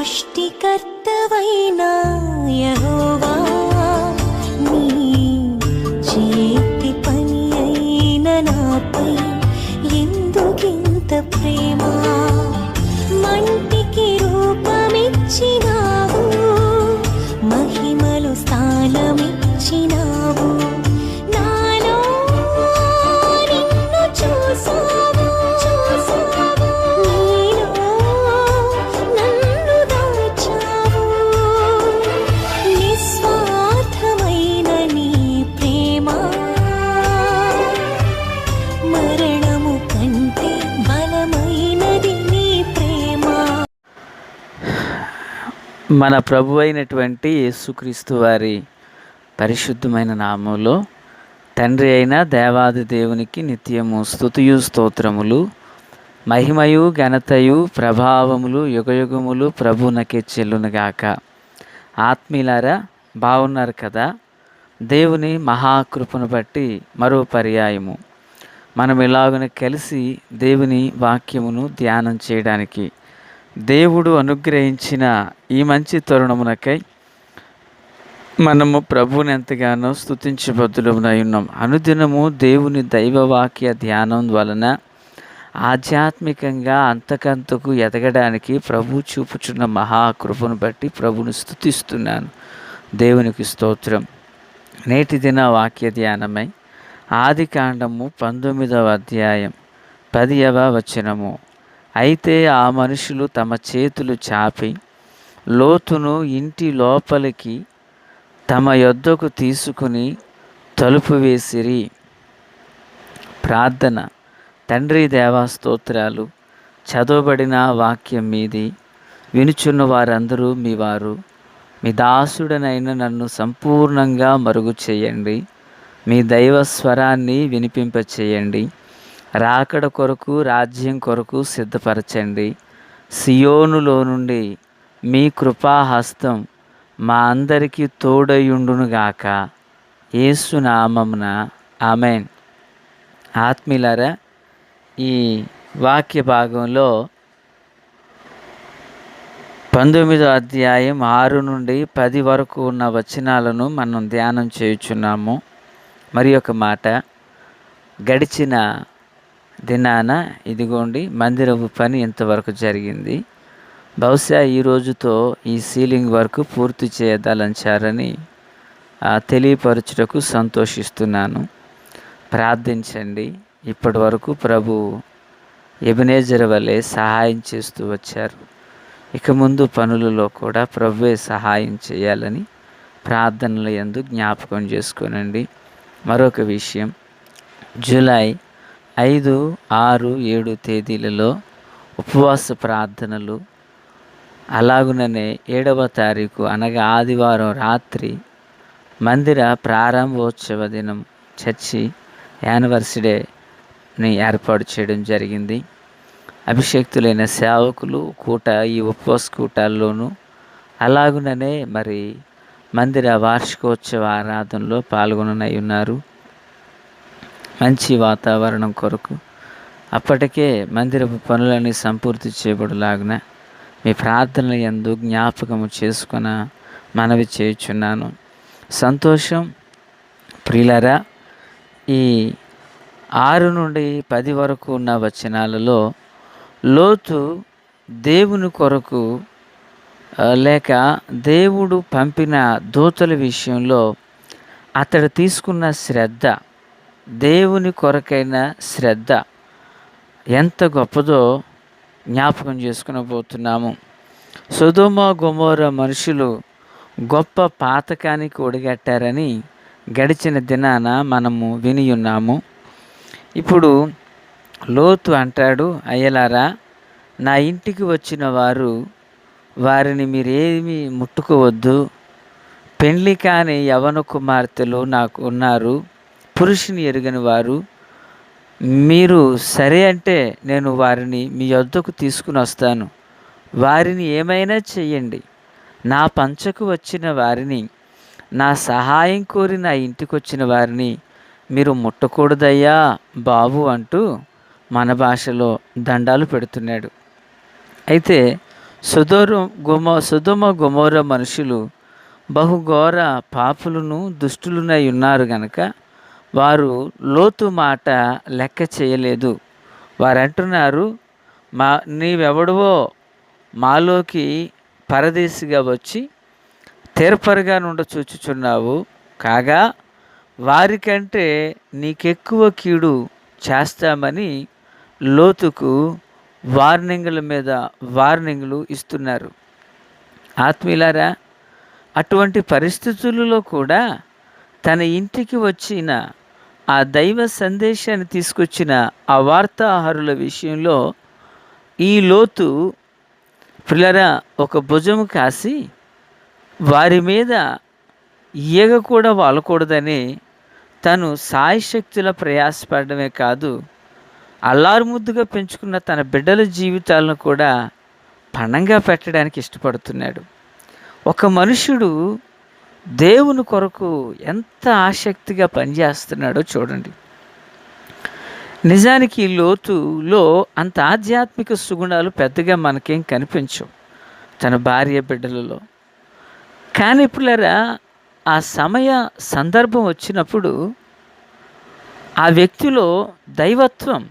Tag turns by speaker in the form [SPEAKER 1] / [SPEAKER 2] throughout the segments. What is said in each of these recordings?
[SPEAKER 1] సృష్టికర్తవైనా యెహోవా, నీ చేతి పని అయిన నాపై ఎందుకింత ప్రేమ? మంటికి రూపమిచ్చినావు, మహిమలు స్థానమిచ్చినావు. నాలో నిన్ను చూసావు, నీలో నన్ను దాచావు. నిస్వార్థమైన నీ ప్రేమ మరణము కంటే బలమైనది నీ ప్రేమ.
[SPEAKER 2] మన ప్రభు అయినటువంటి యేసుక్రీస్తు వారి పరిశుద్ధమైన నామంలో తండ్రి అయిన దేవాది దేవునికి నిత్యము స్తుతియు స్తోత్రములు, మహిమయు ఘనతయు ప్రభావములు యుగయుగములు ప్రభునకే చెల్లునుగాక. ఆత్మీయులారా, బాగున్నారు కదా? దేవుని మహాకృపను బట్టి మరో పర్యాయము మనం ఇలాగున కలిసి దేవుని వాక్యమును ధ్యానం చేయడానికి దేవుడు అనుగ్రహించిన ఈ మంచి తరుణమునకై మనము ప్రభువుని ఎంతగానో స్తుతించబద్దులమై ఉన్నాం. అనుదినము దేవుని దైవవాక్య ధ్యానం వలన ఆధ్యాత్మికంగా అంతకంతకు ఎదగడానికి ప్రభు చూపుచున్న మహాకృపను బట్టి ప్రభుని స్తుతిస్తున్నాను. దేవునికి స్తోత్రం. నేటి దిన వాక్య ధ్యానమై ఆదికాండము 19వ అధ్యాయం 10వ వచనము. అయితే ఆ మనుషులు తమ చేతులు చాపి లోతును ఇంటి లోపలికి తమ యొద్దకు తీసుకుని తలుపు వేసిరి. ప్రార్థన. తండ్రి దేవా, స్తోత్రాలు. చదవబడిన వాక్యం మీది, వినుచున్న వారందరూ మీ వారు. మీ దాసుడనైన నన్ను సంపూర్ణంగా మరుగు చేయండి. మీ దైవ స్వరాన్ని వినిపింపచేయండి. రాకడ కొరకు, రాజ్యం కొరకు సిద్ధపరచండి. సియోనులో నుండి మీ కృపాహస్తం మా అందరికీ తోడయుండునుగాక. యేసు నామమున ఆమేన్. ఆత్మీయులారా, ఈ వాక్య భాగంలో 19వ అధ్యాయం 6 నుండి 10 వరకు ఉన్న వచనాలను మనం ధ్యానం చేయుచున్నాము. మరి ఒక మాట, గడిచిన దినాన ఇదిగోండి మందిరపు పని ఇంతవరకు జరిగింది. బహుశా ఈ రోజుతో ఈ సీలింగ్ వర్క్ పూర్తి చేయదలంచారని తెలియపరచుటకు సంతోషిస్తున్నాను. ప్రార్థించండి. ఇప్పటి వరకు ప్రభు ఎబెనేజర్ వలె సహాయం చేస్తూ వచ్చారు. ఇక ముందు పనులలో కూడా ప్రభువే సహాయం చేయాలని ప్రార్థనల యందు జ్ఞాపకం చేసుకోనండి. మరొక విషయం, జూలై 5, 6, 7 తేదీలలో ఉపవాస ప్రార్థనలు, అలాగుననే 7వ తారీఖు అనగా ఆదివారం రాత్రి మందిర ప్రారంభోత్సవ దినం చర్చి యానివర్సరీని ఏర్పాటు చేయడం జరిగింది. అభిషేక్తులైన సేవకులు ఈ ఉపవాస కూటాల్లోనూ అలాగుననే మరి మందిర వార్షికోత్సవ ఆరాధనలో పాల్గొననై ఉన్నారు. మంచి వాతావరణం కొరకు అప్పటికే మందిరపు పనులన్నీ సంపూర్తి చేయబడులాగున మీ ప్రార్థనల యందు జ్ఞాపకము చేసుకున్న మనవి చేయుచున్నాను. సంతోషం. ప్రియులారా, ఈ 6 నుండి 10 వరకు ఉన్న వచనాలలో లోతు దేవుని కొరకు లేక దేవుడు పంపిన దూతల విషయంలో అతడు తీసుకున్న శ్రద్ధ, దేవుని కొరకైన శ్రద్ధ ఎంత గొప్పదో జ్ఞాపకం చేసుకునబోతున్నాము. సొదొమ గొమొర్రా మనుషులు గొప్ప పాతకానికి ఒడిగట్టారని గడిచిన దినాన మనము విని ఉన్నాము. ఇప్పుడు లోతు అంటాడు, అయ్యలారా, నా ఇంటికి వచ్చిన వారిని మీరేమీ ముట్టుకోవద్దు. పెండ్లి కాని యవన కుమార్తెలు నాకు ఉన్నారు, పురుషుని ఎరుగని వారు. మీరు సరే అంటే నేను వారిని మీ యొద్దకు తీసుకుని వస్తాను. వారిని ఏమైనా చెయ్యండి. నా పంచకు వచ్చిన వారిని, నా సహాయం కోరి నా ఇంటికి వచ్చిన వారిని మీరు ముట్టకూడదయ్యా బాబు అంటూ మన భాషలో దండాలు పెడుతున్నాడు. అయితే సుధమ గుమోర మనుషులు బహుఘోర పాపులను దుష్టులునై ఉన్నారు గనక వారు లోతు మాట లెక్క చేయలేదు. వారు అంటున్నారు, నీవెవడవో మాలోకి పరదేశిగా వచ్చి తీర్పరిగా నుండ చూచుచున్నావు, కాగా వారికంటే నీకెక్కువ కీడు చేస్తామని లోతుకు వార్నింగుల మీద వార్నింగులు ఇస్తున్నారు. ఆత్మీయులారా, అటువంటి పరిస్థితులలో కూడా తన ఇంటికి వచ్చిన ఆ దైవ సందేశాన్ని తీసుకొచ్చిన ఆ వార్తాహరుల విషయంలో ఈ లోతు పిల్లరా ఒక భుజము కాసి వారి మీద ఈగ కూడా వాలకూడదని తను సాయశక్తుల ప్రయాసపడమే కాదు, అల్లారుముద్దుగా పెంచుకున్న తన బిడ్డల జీవితాలను కూడా పణంగా పెట్టడానికి ఇష్టపడుతున్నాడు. ఒక మనుషుడు దేవుని కొరకు ఎంత ఆసక్తిగా పనిచేస్తున్నాడో చూడండి. నిజానికి ఈ లోతులో అంత ఆధ్యాత్మిక సుగుణాలు పెద్దగా మనకేం కనిపించవు తన భార్య బిడ్డలలో. కానీ పిల్లరా, ఆ సందర్భం వచ్చినప్పుడు ఆ వ్యక్తిలో దైవత్వం,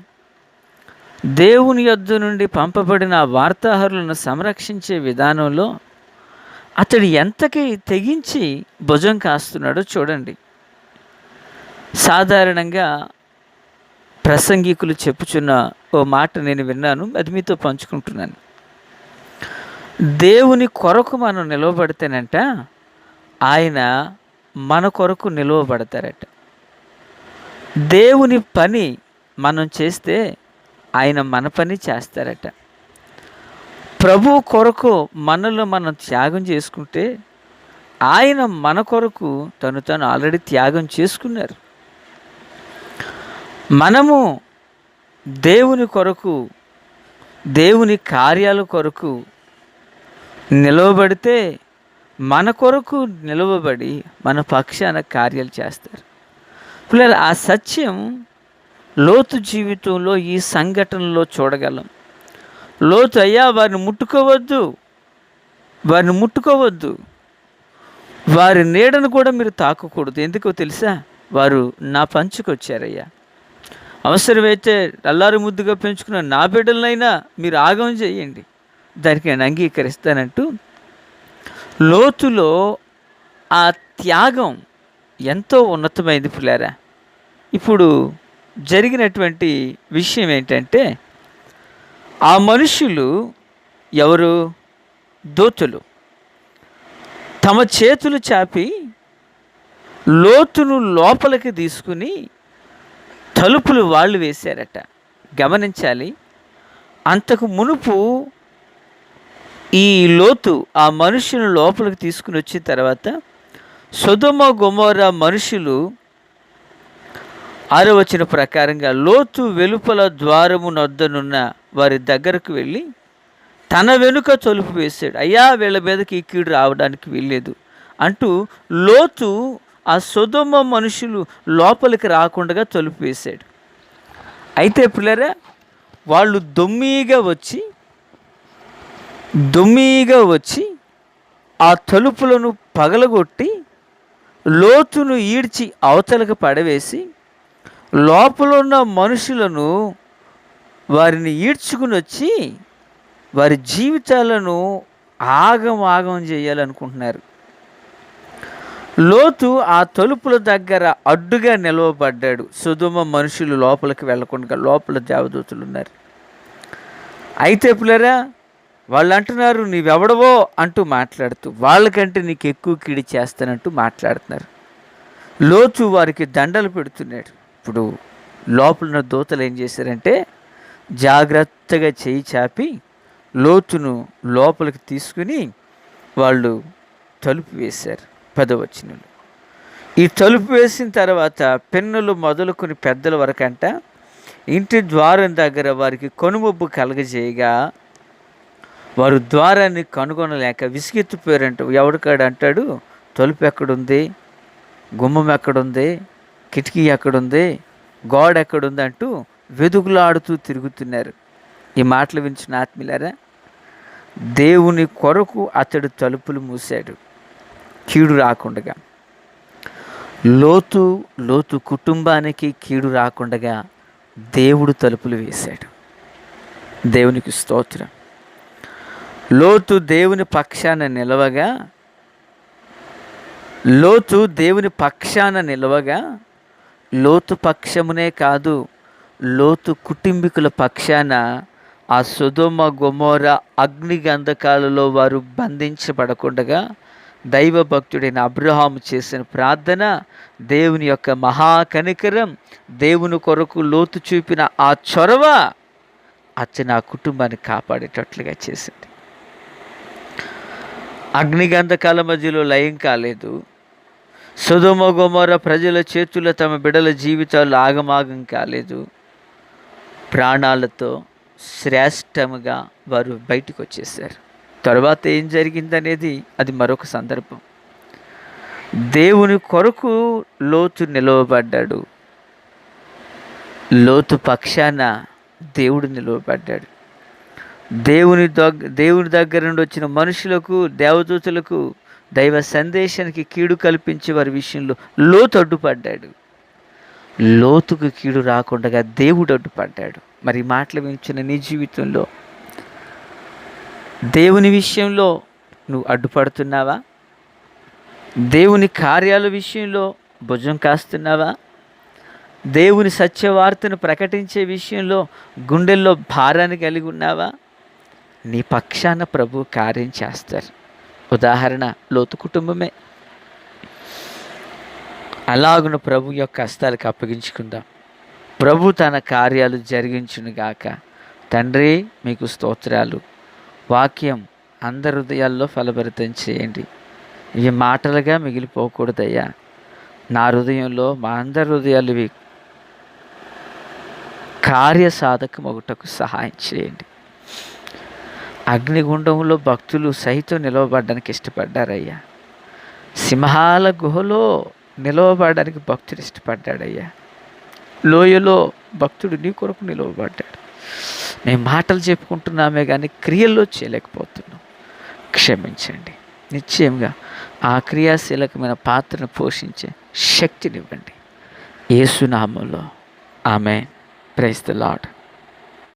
[SPEAKER 2] దేవుని యొద్ద నుండి పంపబడిన వార్తాహరులను సంరక్షించే విధానంలో అతడు ఎంతకి తెగించి భుజం కాస్తున్నాడో చూడండి. సాధారణంగా ప్రసంగికులు చెప్పుచున్న ఓ మాట నేను విన్నాను, అది మీతో పంచుకుంటున్నాను. దేవుని కొరకు మనం నిలవబడితేనంట ఆయన మన కొరకు నిలవబడతారట. దేవుని పని మనం చేస్తే ఆయన మన పని చేస్తారట. ప్రభు కొరకు మనలో మనం త్యాగం చేసుకుంటే ఆయన మన కొరకు తను ఆల్రెడీ త్యాగం చేసుకున్నారు. మనము దేవుని కొరకు, దేవుని కార్యాల కొరకు నిలవబడితే మన కొరకు నిలవబడి మన పక్షాన కార్యాలు చేస్తారు. పిల్లలు, ఆ సత్యం లోతు జీవితంలో ఈ సంఘటనలో చూడగలం. లోతు, అయ్యా వారిని ముట్టుకోవద్దు, వారి నీడను కూడా మీరు తాకకూడదు. ఎందుకో తెలుసా? వారు నా పంచుకు వచ్చారయ్యా. అవసరమైతే అల్లారు ముద్దుగా పెంచుకున్న నా బిడ్డలనైనా మీరు ఆగం చేయండి, దానికి నేను అంగీకరిస్తానంటూ లోతులో ఆ త్యాగం ఎంతో ఉన్నతమైంది పిల్లారా. ఇప్పుడు జరిగినటువంటి విషయం ఏంటంటే, ఆ మనుషులు ఎవరు? దూతలు తమ చేతులు చాపి లోతును లోపలికి తీసుకుని తలుపులు వాళ్ళు వేశారట. గమనించాలి, అంతకు మునుపు ఈ లోతు ఆ మనుషులను లోపలికి తీసుకుని వచ్చిన తర్వాత సొదొమ గొమొర్ర మనుషులు 6వ వచనం ప్రకారంగా లోతు వెలుపల ద్వారము నొద్దనున్న వారి దగ్గరకు వెళ్ళి తన వెనుక తలుపు వేశాడు. అయ్యా, వీళ్ళ మీదకి ఈ కీడు రావడానికి వీల్లేదు అంటూ లోతు ఆ సొదొమ మనుషులు లోపలికి రాకుండా తలుపు వేశాడు. అయితే పిల్లరా, వాళ్ళు దొమ్మిగా వచ్చి ఆ తలుపులను పగలగొట్టి లోతును ఈడ్చి అవతలకు పడవేసి లోపల ఉన్న మనుషులను వారిని ఈడ్చుకుని వచ్చి వారి జీవితాలను ఆగం చేయాలనుకుంటున్నారు. లోతు ఆ తలుపుల దగ్గర అడ్డుగా నిలవబడ్డాడు. సొదొమ మనుషులు లోపలికి వెళ్ళకుండా లోపల దేవదూతలు ఉన్నారు. అయితే పిల్లరా, వాళ్ళు అంటున్నారు, నీవెవడవో అంటూ మాట్లాడుతూ, వాళ్ళకంటే నీకు ఎక్కువ కీడి చేస్తానంటూ మాట్లాడుతున్నారు. లోతు వారికి దండలు పెడుతున్నాడు. ఇప్పుడు లోపల దూతలు ఏం చేశారంటే జాగ్రత్తగా చేయి చాపి లోతును లోపలికి తీసుకుని వాళ్ళు తలుపు వేశారు. 10వ వచనంలో, ఈ తలుపు వేసిన తర్వాత పిన్నలు మొదలుకొని పెద్దల వరకంట ఇంటి ద్వారం దగ్గర వారికి కనుమొబ్బు కలగజేయగా వారు ద్వారాన్ని కనుగొనలేక విసిగెత్తిపోయారంట. ఎవడికాడు అంటాడు, తలుపు ఎక్కడుంది, గుమ్మం ఎక్కడుంది, కిటికీ ఎక్కడుంది, గోడ ఎక్కడుంది అంటూ వెదుగులాడుతూ తిరుగుతున్నారు. ఈ మాటలు వించిన ఆత్మీయులారా, దేవుని కొరకు అతడు తలుపులు మూశాడు, కీడు రాకుండగా. లోతు కుటుంబానికి కీడు రాకుండగా దేవుడు తలుపులు వేశాడు. దేవునికి స్తోత్రం. లోతు దేవుని పక్షాన నిలవగా లోతు పక్షమునే కాదు, లోతు కుటుంబీకుల పక్షాన ఆ సొదొమ గొమొర్రా అగ్ని గంధకాలలో వారు బంధించబడకుండగా దైవభక్తుడైన అబ్రహాము చేసిన ప్రార్థన, దేవుని యొక్క మహాకనికరం, దేవుని కొరకు లోతు చూపిన ఆ చొరవ అతను ఆ కుటుంబాన్ని కాపాడేటట్లుగా చేసింది. అగ్నిగంధకాల మధ్యలో లయం కాలేదు. సొదొమ గొమొర్రా ప్రజల చేతుల్లో తమ బిడ్డల జీవితాలు ఆగమాగం కాలేదు. ప్రాణాలతో శ్రేష్టముగా వారు బయటకు వచ్చేసారు. తర్వాత ఏం జరిగిందనేది అది మరొక సందర్భం. దేవుని కొరకు లోతు నిలవబడ్డాడు. లోతు పక్షాన దేవుడు నిలవబడ్డాడు. దేవుని దగ్గర నుండి వచ్చిన మనుషులకు, దేవదూతలకు, దైవ సందేశానికి కీడు కల్పించే వారి విషయంలో లోతు అడ్డుపడ్డాడు. లోతుకు కీడు రాకుండా దేవుడు అడ్డుపడ్డాడు. మరి మాటలు వింటున్న నీ జీవితంలో దేవుని విషయంలో నువ్వు అడ్డుపడుతున్నావా? దేవుని కార్యాల విషయంలో భుజం కాస్తున్నావా? దేవుని సత్యవార్తను ప్రకటించే విషయంలో గుండెల్లో భారాన్ని కలిగి ఉన్నావా? నీ పక్షాన ప్రభు కార్యం చేస్తారు. ఉదాహరణ లోతు కుటుంబమే. అలాగున ప్రభు యొక్క హస్తాలకు అప్పగించుకుందాం. ప్రభు తన కార్యాలు జరిగించునుగాక. తండ్రి, మీకు స్తోత్రాలు. వాక్యం అందరి హృదయాల్లో ఫలభరితం చేయండి. ఇవి మాటలుగా మిగిలిపోకూడదయ్యా. నా హృదయంలో, మా అందరి హృదయాలు ఇవి కార్యసాధకం ఒకటకు సహాయం చేయండి. అగ్నిగుండంలో భక్తులు సైతం నిలవబడడానికి ఇష్టపడ్డారయ్యా. సింహాల గుహలో నిలవబడడానికి భక్తుడు ఇష్టపడ్డాడయ్యా. లోయలో భక్తుడు నీ కొరకు నిలవబడ్డాడు. మేము మాటలు చెప్పుకుంటున్నామే కానీ క్రియల్లో చేయలేకపోతున్నాం. క్షమించండి. నిశ్చయంగా ఆ క్రియాశీలకమైన పాత్రను పోషించే శక్తినివ్వండి. యేసు నామములో ఆమేన్. Praise the lord.